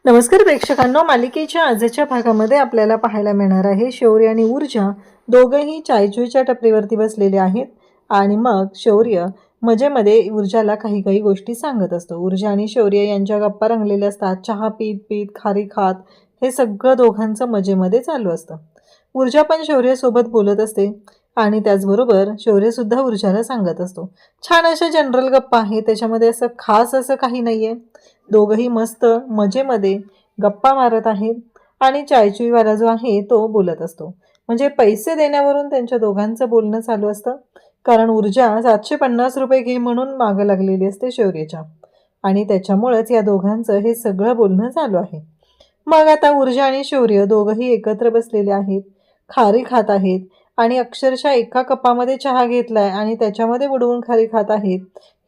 नमस्कार प्रेक्षकांनो, मालिकेच्या आजच्या भागामध्ये आपल्याला पाहायला मिळणार आहे शौर्य आणि ऊर्जा दोघंही चायचूच्या टपरीवरती बसलेले आहेत. आणि मग शौर्य मजेमध्ये ऊर्जाला काही काही गोष्टी सांगत असतो. ऊर्जा आणि शौर्य यांच्या गप्पा रंगलेल्या असतात. चहा पीत पीत, खारी खात हे सगळं दोघांचं मजेमध्ये चालू असतं. ऊर्जा पण शौर्यासोबत बोलत असते आणि त्याचबरोबर शौर्यसुद्धा ऊर्जाला सांगत असतो. छान अशा जनरल गप्पा आहेत, त्याच्यामध्ये असं खास असं काही नाही आहे. दोघंही मस्त मजेमध्ये गप्पा मारत आहेत आणि चायचुईवाला जो आहे तो बोलत असतो. म्हणजे पैसे देण्यावरून त्यांच्या दोघांचं बोलणं चालू असतं. कारण ऊर्जा 750 रुपये घे म्हणून मागं लागलेली असते शौर्याच्या, आणि त्याच्यामुळेच या दोघांचं हे सगळं बोलणं चालू आहे. मग आता ऊर्जा आणि शौर्य दोघंही एकत्र बसलेले आहेत, खारी खात आहेत आणि अक्षरशः एका कपामध्ये चहा घेतलाय आणि त्याच्यामध्ये बुडवून खारी खात आहेत.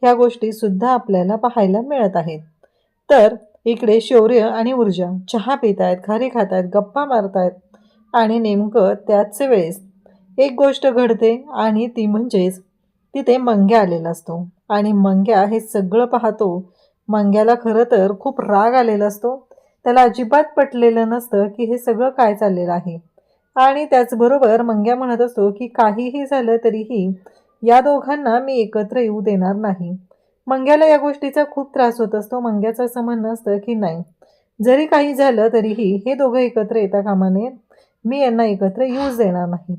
ह्या गोष्टी सुद्धा आपल्याला पाहायला मिळत आहेत. तर इकडे शौर्य आणि ऊर्जा चहा पित आहेत, खारी खात आहेत, गप्पा मारतायत आणि नेमकं त्याच वेळेस एक गोष्ट घडते आणि ती म्हणजेच तिथे मंग्या आलेला असतो. आणि मंग्या हे सगळं पाहतो. मंग्याला खरं तर खूप राग आलेला असतो. त्याला अजिबात पटलेलं नसतं की हे सगळं काय चाललेलं आहे. आणि त्याचबरोबर मंग्या म्हणत असतो की काहीही झालं तरीही या दोघांना मी एकत्र येऊ देणार नाही. मंग्याला या गोष्टीचा खूप त्रास होत असतो. मंग्याचं असं म्हणणं असतं की नाही, जरी काही झालं तरीही हे दोघं एकत्र येता कामा नयेत, मी यांना एकत्र येऊच देणार नाही.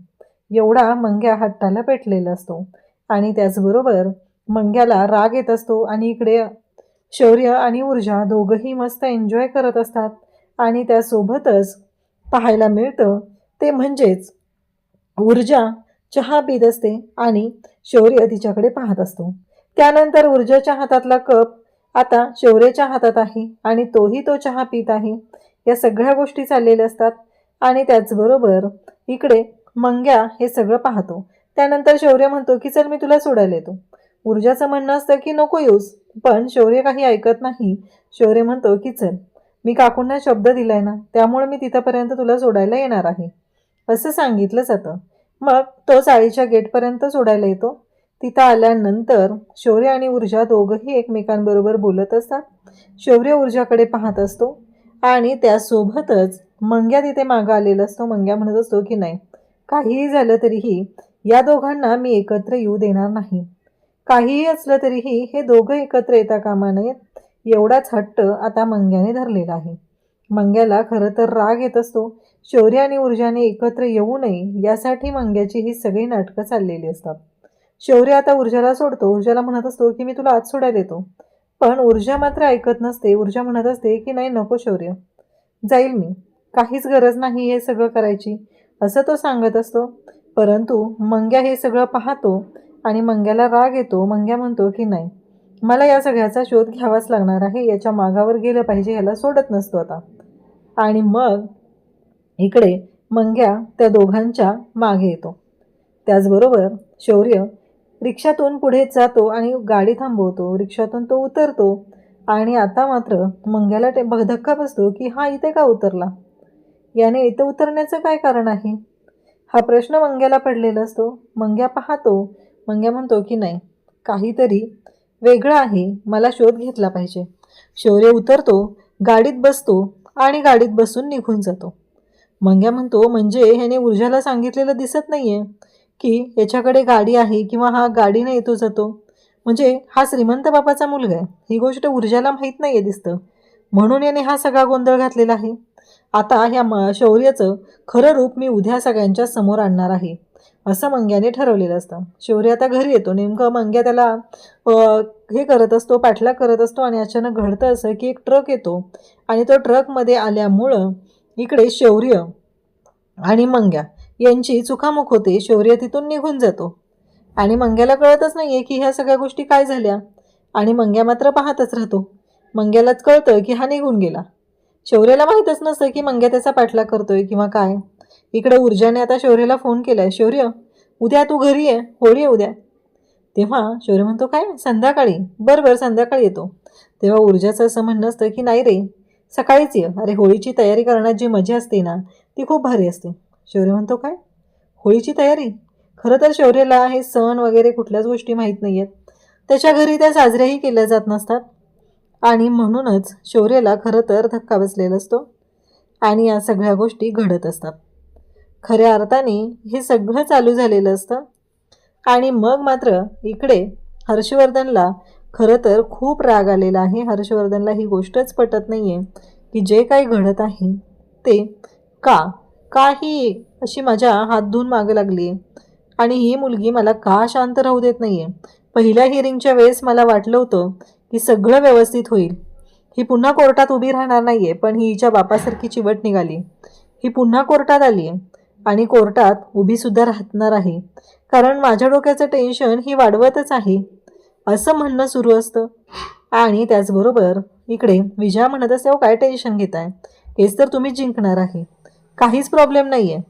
एवढा मंग्या हट्टाला पेटलेला असतो. आणि त्याचबरोबर मंग्याला राग येत असतो आणि इकडे शौर्य आणि ऊर्जा दोघंही मस्त एन्जॉय करत असतात. आणि त्यासोबतच पाहायला मिळतं ते म्हणजेच ऊर्जा चहा पित असते आणि शौर्य तिच्याकडे पाहत असतो. त्यानंतर ऊर्जाच्या हातातला कप आता शौर्याच्या हातात आहे आणि तोही तो चहा पित आहे. या सगळ्या गोष्टी चाललेल्या असतात. आणि त्याचबरोबर इकडे मंग्या हे सगळं पाहतो. त्यानंतर शौर्य म्हणतो की चल मी तुला सोडायला येतो. ऊर्जाचं म्हणणं असतं की नको येऊस, पण शौर्य काही ऐकत नाही. शौर्य म्हणतो की चल, मी काकूंना शब्द दिलाय ना, त्यामुळे मी तिथंपर्यंत तुला सोडायला येणार आहे, असं सांगितलं जातं. मग तो चाळीच्या गेटपर्यंत सोडायला येतो. तिथं आल्यानंतर शौर्य आणि ऊर्जा दोघंही एकमेकांबरोबर बोलत असतात. शौर्य ऊर्जाकडे पाहत असतो आणि त्यासोबतच मंग्या तिथे मागं आलेला असतो. मंग्या म्हणत असतो की नाही, काहीही झालं तरीही या दोघांना मी एकत्र येऊ देणार नाही. काहीही असलं तरीही हे दोघं एकत्र येता कामा नयेत, एवढाच हट्ट आता मंग्याने धरलेला आहे. मंग्याला खरं तर राग येत असतो. शौर्य आणि ऊर्जाने एकत्र येऊ नये यासाठी मंग्याची ही सगळी नाटकं चाललेली असतात. शौर्य आता ऊर्जाला सोडतो. ऊर्जाला म्हणत असतो की मी तुला आज सोडायला येतो, पण ऊर्जा मात्र ऐकत नसते. ऊर्जा म्हणत असते की नाही नको शौर्य, जाईल मी, काहीच गरज नाही हे सगळं करायची, असं तो सांगत असतो. परंतु मंग्या हे सगळं पाहतो आणि मंग्याला राग येतो. मंग्या म्हणतो की नाही, मला या सगळ्याचा शोध घ्यावाच लागणार आहे, याच्या मागावर गेलं पाहिजे, ह्याला सोडत नसतो आता. आणि मग इकडे मंग्या त्या दोघांच्या मागे येतो. त्याचबरोबर शौर्य रिक्षातून पुढे जातो आणि गाडी थांबवतो. रिक्षातून तो उतरतो आणि आता मात्र मंग्याला धक्का बसतो की हा इथे का उतरला, याने इथं उतरण्याचं काय कारण आहे, हा प्रश्न मंग्याला पडलेला असतो. मंग्या पाहतो. मंग्या म्हणतो की नाही, काहीतरी वेगळं आहे, मला शोध घेतला पाहिजे. शौर्य उतरतो, गाडीत बसतो आणि गाडीत बसून निघून जातो. मंग्या म्हणतो म्हणजे ह्याने ऊर्जाला सांगितलेलं दिसत नाहीये की याच्याकडे गाडी आहे किंवा हा गाडीने येतो जातो, म्हणजे हा श्रीमंत बापाचा मुलगा आहे, ही गोष्ट ऊर्जाला माहीत नाहीये दिसतं, म्हणून याने हा सगळा गोंधळ घातलेला आहे. आता ह्या शौर्याचं खरं रूप मी उद्या सगळ्यांच्या समोर आणणार आहे, असं मंग्याने ठरवलेलं असतं. शौर्य आता घरी येतो. नेमकं मंग्या त्याला हे करत असतो, पाठलाग करत असतो आणि अचानक घडतं असं की एक ट्रक येतो आणि तो ट्रकमध्ये आल्यामुळं इकडे शौर्य आणि मंग्या यांची चुकामुक होते. शौर्य तिथून निघून जातो आणि मंग्याला कळतच नाहीये की ह्या सगळ्या गोष्टी काय झाल्या. आणि मंग्या मात्र पाहतच राहतो. मंग्यालाच कळतं की हा निघून गेला. शौर्याला माहीतच नसतं की मंग्या त्याचा पाठलाग करतोय किंवा काय. इकडे ऊर्जाने आता शौर्याला फोन केलाय, शौर्य उद्या तू घरी ये, होळी आहे उद्या. तेव्हा शौर्य म्हणतो काय संध्याकाळी, बरं संध्याकाळी येतो. तेव्हा ऊर्जाचं असं म्हणणं असतं की नाही रे, सकाळीच ये, अरे होळीची तयारी करण्यात जी मजा असते ना ती खूप भारी असते. शौर्य म्हणतो काय, होळीची तयारी? खरं तर शौर्याला हे सण वगैरे कुठल्याच गोष्टी माहीत नाही आहेत. त्याच्या घरी त्या साजऱ्याही केल्या जात नसतात. आणि म्हणूनच शौर्यला खरं तर धक्का बसलेला असतो आणि या सगळ्या गोष्टी घडत असतात. खऱ्या अर्थाने हे सगळं चालू झालेलं असतं. आणि मग मात्र इकडे हर्षवर्धनला खरं तर खूप राग आलेला आहे. हर्षवर्धनला ही गोष्टच पटत नाही आहे की जे काही घडत आहे ते का ही अशी माझ्या हात धुवून मागं लागली आहे आणि ही मुलगी मला का शांत राहू देत नाही आहे. पहिल्या हिअरिंगच्या वेळेस मला वाटलं होतं की सगळं व्यवस्थित होईल, ही पुन्हा कोर्टात उभी राहणार नाही आहे, पण ही हिच्या बापासारखी चिवट निघाली. ही पुन्हा कोर्टात आली आहे आणि कोर्टात उभीसुद्धा राहणार आहे, कारण माझ्या डोक्याचं टेन्शन ही वाढवतच आहे, असं म्हणणं सुरू असतं. आणि त्याचबरोबर इकडे विजया म्हणत असते, काय टेन्शन घेताय, केस तर तुम्हीच जिंकणार आहे, काहीच प्रॉब्लेम नाही आहे,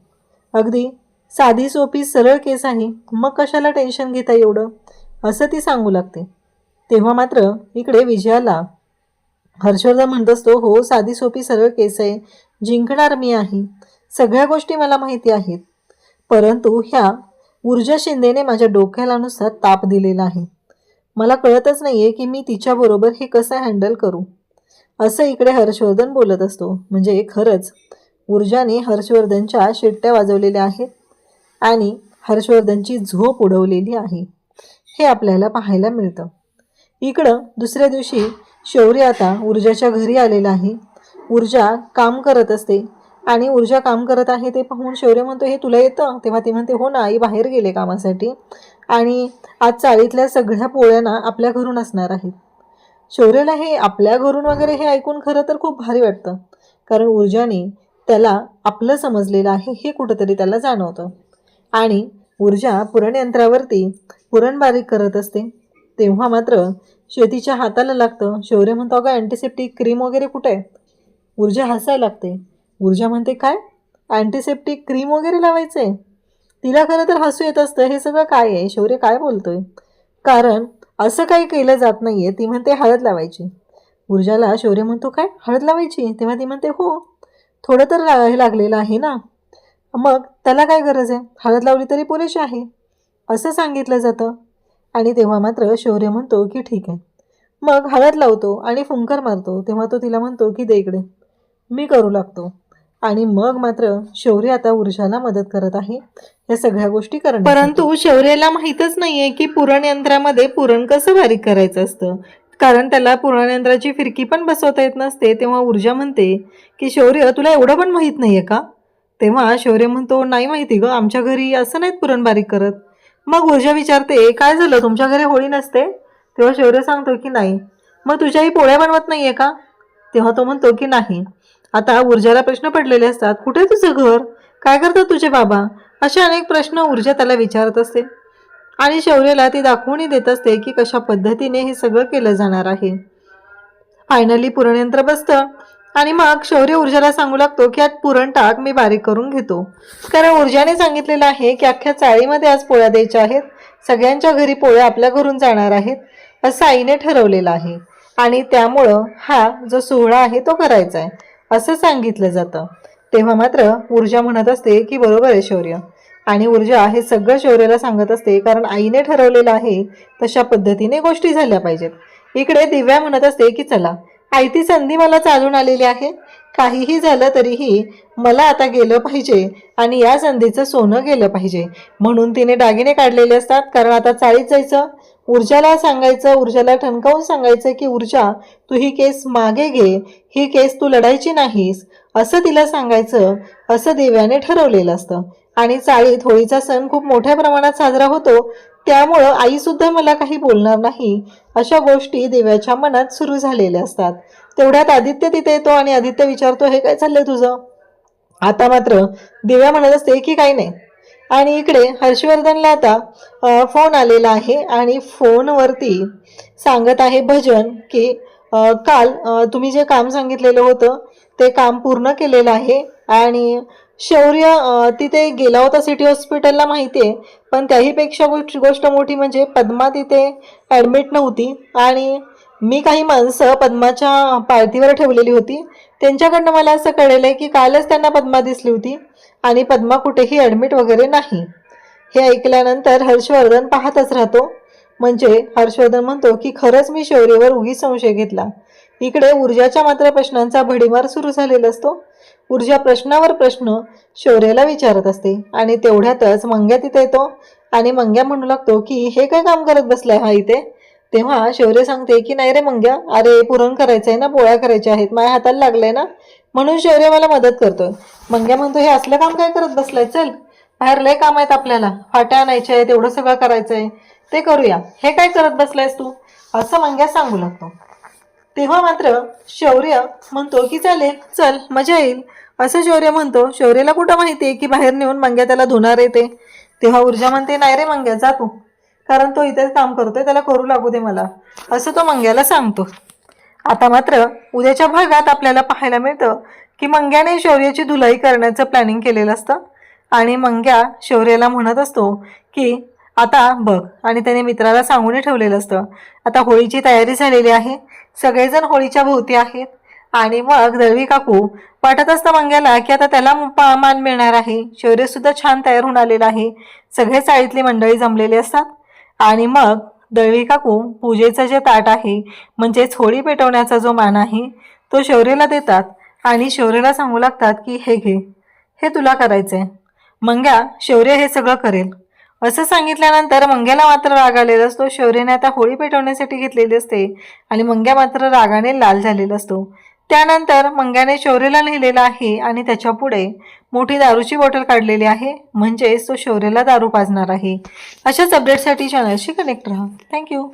अगदी साधी सोपी सरळ केस आहे, मग कशाला टेन्शन घेता एवढं, असं ती सांगू लागते. तेव्हा मात्र इकडे विजयाला हर्षवर्धन म्हणत असतो, हो साधी सोपी सरळ केस आहे, जिंकणार मी आहे, सगळ्या गोष्टी मला माहिती आहेत, परंतु ह्या ऊर्जा शिंदेने माझ्या डोक्याला नुसता ताप दिलेला आहे, मला कळतच नाही आहे की मी तिच्याबरोबर हे कसं हँडल करू, असं इकडे हर्षवर्धन बोलत असतो. म्हणजे खरंच ऊर्जाने हर्षवर्धनच्या शिट्ट्या वाजवलेल्या आहेत आणि हर्षवर्धनची झोप उडवलेली आहे, हे आपल्याला पाहायला मिळतं. इकडं दुसऱ्या दिवशी शौर्य आता ऊर्जाच्या घरी आलेला आहे. ऊर्जा काम करत असते आणि ऊर्जा काम करत आहे ते पाहून शौर्य म्हणतो, हे तुला येतं? तेव्हा ती म्हणते, हो ना आई, बाहेर गेले कामासाठी आणि आज चाळीतल्या सगळ्या पोळ्या ना आपल्या घरून असणार आहेत. शौर्यला हे आपल्या घरून वगैरे हे ऐकून खरं तर खूप भारी वाटतं, कारण ऊर्जाने त्याला आपलं समजलेलं आहे हे कुठंतरी त्याला जाणवतं. आणि ऊर्जा पुरणयंत्रावरती पुरण बारीक करत असते. तेव्हा मात्र तिच्या हाताला लागतं. शौर्य म्हणतो, अगं अँटीसेप्टिक क्रीम वगैरे कुठे आहे? ऊर्जा हसायला लागते. ऊर्जा म्हणते, काय अँटीसेप्टिक क्रीम वगैरे लावायचं आहे? तिला खरं तर हसू येत असतं, हे सगळं काय आहे, शौर्य काय बोलतोय, कारण असं काही केलं जात नाही आहे. ती म्हणते हळद लावायची. ऊर्जाला शौर्य म्हणतो, काय हळद लावायची? तेव्हा ती म्हणते, हो थोडं तर हे लागलेलं आहे ना, मग त्याला काय गरज आहे, हळद लावली तरी पुरेशी आहे, असं सांगितलं जातं. आणि तेव्हा मात्र शौर्य म्हणतो की ठीक आहे, मग हळद लावतो आणि फुंकर मारतो. तेव्हा तो तिला म्हणतो की दे इकडे, मी करू लागतो. आणि मग मात्र शौर्य आता ऊर्जाला मदत करत आहे या सगळ्या गोष्टी करण्यासाठी. परंतु शौर्याला माहीतच नाही आहे की पुरण यंत्रामध्ये पुरण कसं बारीक करायचं असतं, कारण त्याला पुरण यंत्राची फिरकी पण बसवता येत नसते. तेव्हा ऊर्जा म्हणते की शौर्य, तुला एवढं पण माहीत नाही आहे का? तेव्हा शौर्य म्हणतो, नाही माहिती गं, आमच्या घरी असं नाहीत पुरण बारीक करत. मग ऊर्जा विचारते, काय झालं, तुमच्या घरी होळी नसते? तेव्हा शौर्य सांगतो की नाही. मग तुझ्याही पोळ्या बनवत नाही आहे का? तेव्हा तो म्हणतो की नाही. आता ऊर्जाला प्रश्न पडलेले असतात, कुठे तुझं घर, काय करतात तुझे बाबा, असे अनेक प्रश्न ऊर्जा त्याला विचारत असते. आणि शौर्यला ती दाखवूनही देत असते की कशा पद्धतीने हे सगळं केलं जाणार आहे. फायनली पुरणयंत्र बसतं आणि मग शौर्य ऊर्जाला सांगू लागतो की आज पुरण टाक, मी बारीक करून घेतो. कारण ऊर्जाने सांगितलेलं आहे की अख्ख्या चाळीमध्ये आज पोळ्या द्यायच्या आहेत, सगळ्यांच्या घरी पोळ्या आपल्या घरून जाणार आहेत, असं आईने ठरवलेलं आहे आणि त्यामुळं हा जो सोहळा आहे तो करायचा आहे, असं सांगितलं जातं. तेव्हा मात्र ऊर्जा म्हणत असते की बरोबर आहे शौर्य. आणि ऊर्जा हे सगळं शौर्याला सांगत असते, कारण आईने ठरवलेलं आहे तशा पद्धतीने गोष्टी झाल्या पाहिजेत. इकडे दिव्या म्हणत असते की चला, आयती संधी मला चालून आलेली आहे, काहीही झालं तरीही मला आता गेलं पाहिजे आणि या संधीचं सोनं गेलं पाहिजे, म्हणून तिने दागिने काढलेले असतात. कारण आता चाळीत जायचं, ऊर्जाला सांगायचं, ऊर्जाला ठणकावून सांगायचं की ऊर्जा, तू ही केस मागे घे, ही केस तू लढायची नाहीस, असं तिला सांगायचं, असं दिव्याने ठरवलेलं असतं. आणि चाळीत होळीचा सण खूप मोठ्या प्रमाणात साजरा होतो, त्यामुळं आईसुद्धा मला काही बोलणार नाही, अशा गोष्टी दिव्याच्या मनात सुरू झालेल्या असतात. तेवढ्यात आदित्य तिथे येतो आणि आदित्य विचारतो, हे काय चाललंय तुझं? आता मात्र दिव्या म्हणत असते की काही नाही. आणि इकडे हर्षवर्धनला आता फोन आलेला आहे आणि फोनवरती सांगत आहे भजन की काल तुम्ही जे काम सांगितलेलं होतं ते काम पूर्ण केलेलं आहे. आणि शौर्य तिथे गेला होता सिटी हॉस्पिटलला, माहिती आहे, पण त्याहीपेक्षा गोष्ट मोठी म्हणजे पद्मा तिथे ॲडमिट नव्हती आणि मी काही माणसं पद्माच्या पार्टीवर ठेवलेली होती, त्यांच्याकडनं मला असं कळलेलं आहे की कालच त्यांना पद्मा दिसली होती आणि पद्मा कुठेही ॲडमिट वगैरे नाही. हे ऐकल्यानंतर हर्षवर्धन पाहतच राहतो. म्हणजे हर्षवर्धन म्हणतो की खरंच मी शौर्यवर उगीच संशय घेतला, इकडे ऊर्जाच्या मात्र प्रश्नांचा भडीमार सुरू झालेला असतो. ऊर्जा प्रश्नावर प्रश्न शौर्याला विचारत असते आणि तेवढ्यातच मंग्या तिथे येतो आणि मंग्या म्हणू लागतो की हे काय काम करत बसलाय हा इथे. तेव्हा शौर्य सांगते की नाही रे मंग्या, अरे पुरण करायचंय ना, पोळ्या करायच्या आहेत, माझ्या हाताला लागलंय ना, म्हणून शौर्य मला मदत करतोय. मंग्या म्हणतो हे असलं काम काय करत बसलाय, चल बाहेर लय काम आहेत आपल्याला, फाट्या आणायच्या आहेत, एवढं सगळं करायचंय, ते करूया, हे काय करत बसलायस तू, असं मंग्या सांगू लागतो. तेव्हा मात्र शौर्य म्हणतो की चालेल, चल मजा येईल, असं शौर्य म्हणतो. शौर्यला कुठं माहितीये की बाहेर नेऊन मंग्या त्याला धुणार येते. तेव्हा ऊर्जा म्हणते नाही रे मंग्या, जा तू, कारण तो इथेच काम करतोय, त्याला करू लागू दे मला, असं तो मंग्याला सांगतो. आता मात्र उद्याच्या भागात आपल्याला पाहायला मिळतं की मंग्याने शौर्याची धुलाई करण्याचं प्लॅनिंग केलेलं असतं आणि मंग्या शौर्याला म्हणत असतो की आता बघ, आणि त्याने मित्राला सांगून ठेवलेलं असतं आता होळीची तयारी झालेली आहे, सगळेजण होळीच्या भोवती आहेत. आणि मग दळवी काकू वाटत असतं मंग्याला की आता त्याला मान मिळणार आहे. शौर्य सुद्धा छान तयार होऊन आलेला आहे, सगळे चाळीतली मंडळी जमलेली असतात आणि मग दळवी काकू पूजेचं जे ताट आहे म्हणजेच होळी पेटवण्याचा जो मान आहे तो शौर्याला देतात आणि शौर्याला सांगू लागतात की हे घे, हे तुला करायचंय. मंग्या शौर्य हे सगळं करेल असं सांगितल्यानंतर मंग्याला मात्र राग आलेला असतो. शौर्याने आता होळी पेटवण्यासाठी घेतलेली असते आणि मंग्या मात्र रागाने लाल झालेला असतो. त्यानंतर मंग्याने शौर्याला लिहिलेलं आहे आणि त्याच्या पुढे मोठी दारूची बॉटल काढलेली आहे, म्हणजेच तो शौर्याला दारू पाजणार आहे. अशाच अपडेटसाठी चॅनलशी कनेक्ट राहा. थँक्यू.